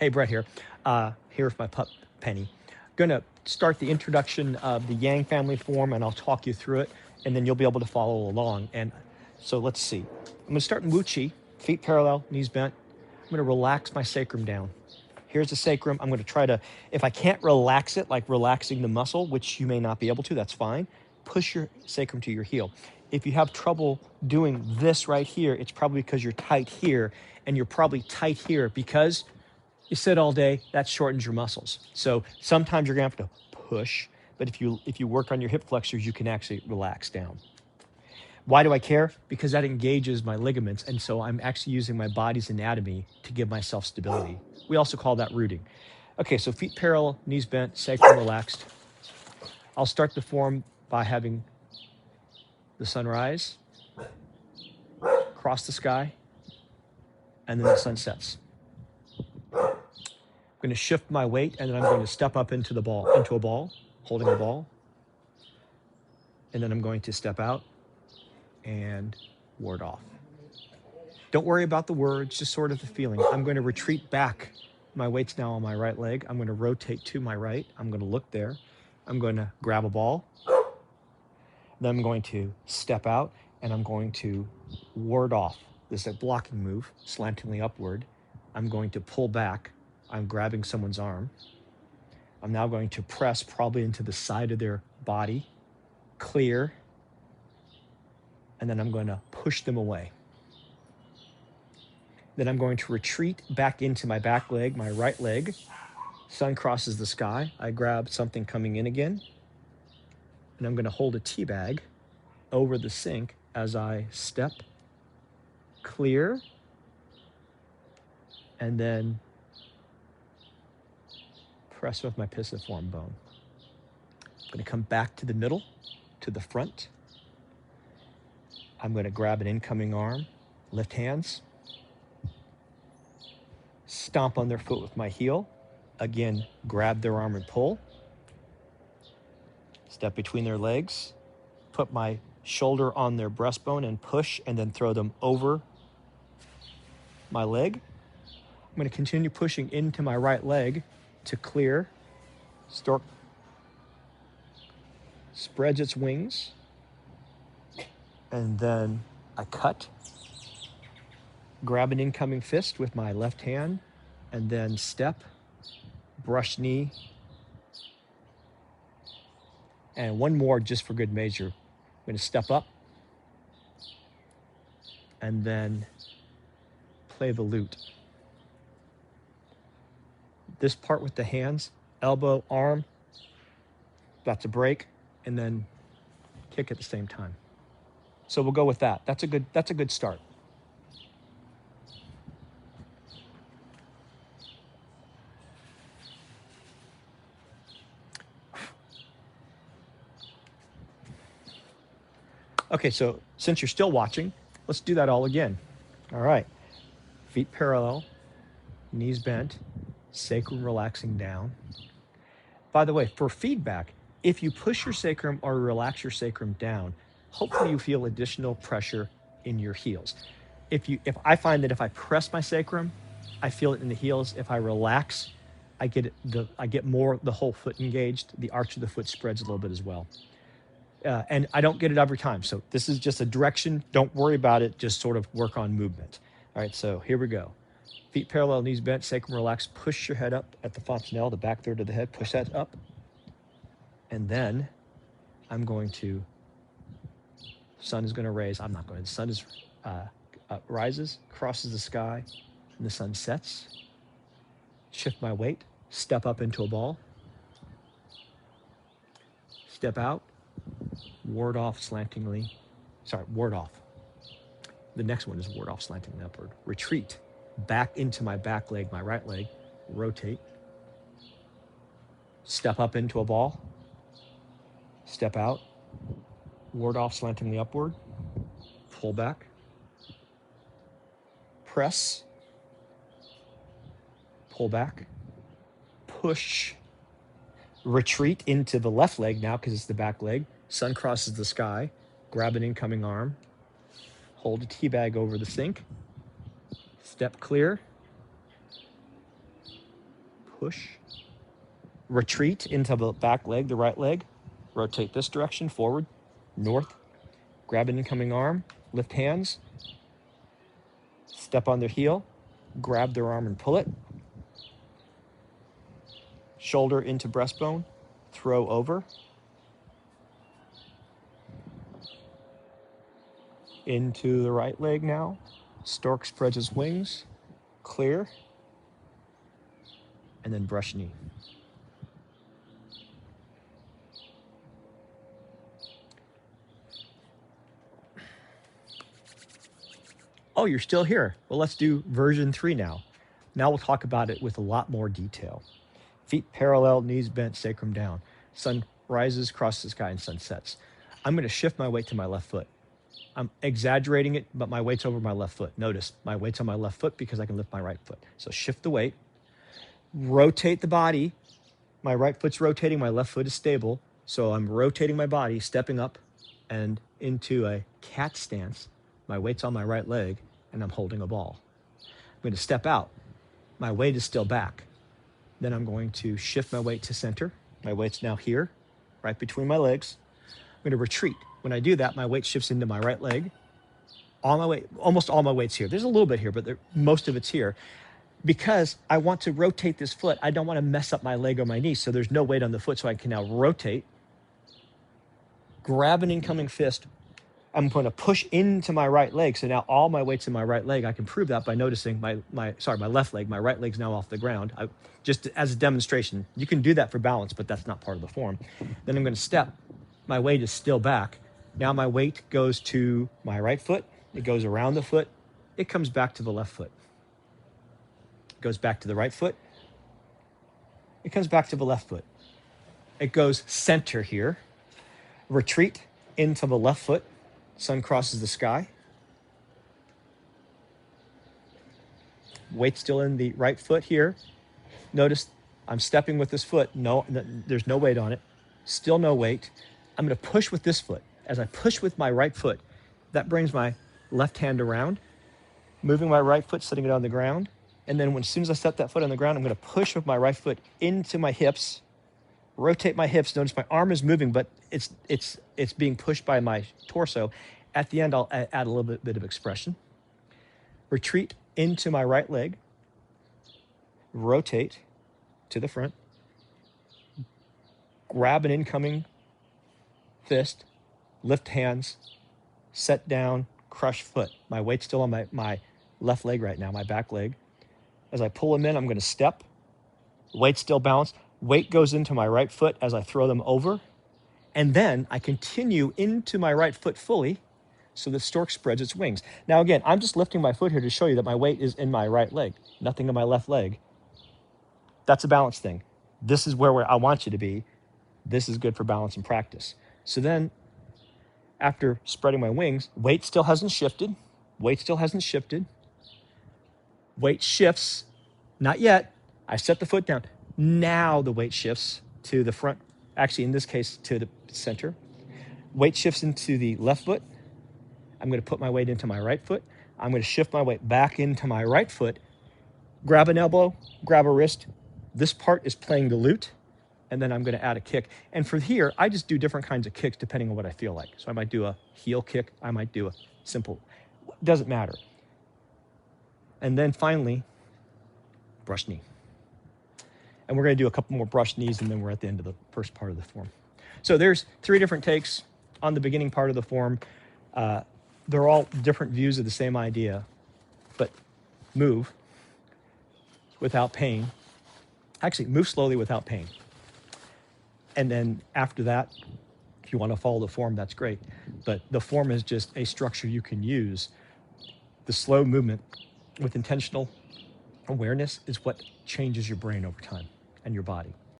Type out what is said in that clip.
Hey, Brett here. Here with my pup, Penny. Going to start the introduction of the Yang family form, and I'll talk you through it, and then you'll be able to follow along. And so let's see. I'm going to start in Wu Chi, feet parallel, knees bent. I'm going to relax my sacrum down. Here's the sacrum. I'm going to try to, if I can't relax it, like relaxing the muscle, which you may not be able to, that's fine. Push your sacrum to your heel. If you have trouble doing this right here, it's probably because you're tight here, and you're probably tight here because you sit all day, that shortens your muscles. So sometimes you're gonna have to push, but if you work on your hip flexors, you can actually relax down. Why do I care? Because that engages my ligaments, and so I'm actually using my body's anatomy to give myself stability. We also call that rooting. Okay, so feet parallel, knees bent, sacrum relaxed. I'll start the form by having the sun rise, cross the sky, and then the sun sets. I'm going to shift my weight, and then I'm going to step up into a ball, holding a ball. And then I'm going to step out and ward off. Don't worry about the words, just sort of the feeling. I'm going to retreat back. My weight's now on my right leg. I'm going to rotate to my right. I'm going to look there. I'm going to grab a ball. Then I'm going to step out, and I'm going to ward off. This is a blocking move, slantingly upward. I'm going to pull back. I'm grabbing someone's arm. I'm now going to press probably into the side of their body, clear, and then I'm going to push them away. Then I'm going to retreat back into my back leg, my right leg. Sun crosses the sky. I grab something coming in again, and I'm going to hold a tea bag over the sink as I step, clear, and then press with my pisiform bone. I'm going to come back to the middle, to the front. I'm going to grab an incoming arm, lift hands, stomp on their foot with my heel. Again, grab their arm and pull. Step between their legs, put my shoulder on their breastbone and push, and then throw them over my leg. I'm going to continue pushing into my right leg to clear. Stork spreads its wings, and then I cut. Grab an incoming fist with my left hand, and then step, brush knee, and one more just for good measure. I'm going to step up, and then play the lute. This part with the hands, elbow, arm, that's a break, and then kick at the same time. So we'll go with that. That's a good start. Okay, so since you're still watching, let's do that all again. All right. Feet parallel, knees bent, sacrum relaxing down. By the way, for feedback, if you push your sacrum or relax your sacrum down, hopefully you feel additional pressure in your heels. If I find that if I press my sacrum, I feel it in the heels. If I relax, I get more the whole foot engaged. The arch of the foot spreads a little bit as well. And I don't get it every time. So this is just a direction. Don't worry about it. Just sort of work on movement. All right, so here we go. Feet parallel, knees bent, sacrum relaxed. Push your head up at the fontanelle, the back third of the head. Push that up. And then I'm going to, sun is going to raise. I'm not going to. The sun is rises, crosses the sky, and the sun sets. Shift my weight. Step up into a ball. Step out. Ward off slantingly. Sorry, ward off. The next one is ward off slantingly upward. Retreat back into my back leg, my right leg. Rotate. Step up into a ball. Step out. Ward off slantingly upward. Pull back. Press. Pull back. Push. Retreat into the left leg now because it's the back leg. Sun crosses the sky. Grab an incoming arm. Hold a tea bag over the sink. Step clear. push, retreat into the back leg, the right leg, rotate this direction, forward, north, grab an incoming arm, lift hands, step on their heel, grab their arm and pull it, shoulder into breastbone, throw over, into the right leg now, stork spreads his wings, clear, and then brush knee. Oh, you're still here. Well, let's do version 3 now. Now we'll talk about it with a lot more detail. Feet parallel, knees bent, sacrum down. Sun rises, crosses the sky, and sun sets. I'm going to shift my weight to my left foot. I'm exaggerating it, but my weight's over my left foot. Notice my weight's on my left foot because I can lift my right foot. So shift the weight, rotate the body. My right foot's rotating, my left foot is stable. So I'm rotating my body, stepping up and into a cat stance. My weight's on my right leg, and I'm holding a ball. I'm going to step out. My weight is still back. Then I'm going to shift my weight to center. My weight's now here, right between my legs. I'm going to retreat. When I do that, my weight shifts into my right leg. All my weight, almost all my weight's here. There's a little bit here, but most of it's here. Because I want to rotate this foot, I don't want to mess up my leg or my knee, so there's no weight on the foot, so I can now rotate, grab an incoming fist. I'm going to push into my right leg, so now all my weight's in my right leg. I can prove that by noticing my left leg. My right leg's now off the ground. Just as a demonstration, you can do that for balance, but that's not part of the form. Then I'm going to step. My weight is still back. Now my weight goes to my right foot. It goes around the foot. It comes back to the left foot. It goes back to the right foot. It comes back to the left foot. It goes center here. Retreat into the left foot. Sun crosses the sky. Weight still in the right foot here. Notice I'm stepping with this foot. No, there's no weight on it. Still no weight. I'm going to push with this foot. As I push with my right foot, that brings my left hand around, moving my right foot, setting it on the ground. And then as soon as I set that foot on the ground, I'm going to push with my right foot into my hips, rotate my hips. Notice my arm is moving, but it's being pushed by my torso. At the end, I'll add a little bit of expression. Retreat into my right leg. Rotate to the front. Grab an incoming fist. Lift hands. Set down. Crush foot. My weight's still on my left leg right now, my back leg. As I pull them in, I'm going to step. Weight still balanced. Weight goes into my right foot as I throw them over. And then I continue into my right foot fully so the stork spreads its wings. Now again, I'm just lifting my foot here to show you that my weight is in my right leg, nothing in my left leg. That's a balance thing. This is where I want you to be. This is good for balance and practice. So then after spreading my wings, weight still hasn't shifted. Weight still hasn't shifted. Weight shifts. Not yet. I set the foot down. Now the weight shifts to the front. Actually, in this case, to the center. Weight shifts into the left foot. I'm going to put my weight into my right foot. I'm going to shift my weight back into my right foot. Grab an elbow, grab a wrist. This part is playing the lute. And then I'm going to add a kick. And for here, I just do different kinds of kicks depending on what I feel like. So I might do a heel kick. I might do a simple. Doesn't matter. And then finally, brush knee. And we're going to do a couple more brush knees, and then we're at the end of the first part of the form. So there's 3 different takes on the beginning part of the form. They're all different views of the same idea, but move without pain. Actually, move slowly without pain. And then after that, if you want to follow the form, that's great. But the form is just a structure you can use. The slow movement with intentional awareness is what changes your brain over time and your body.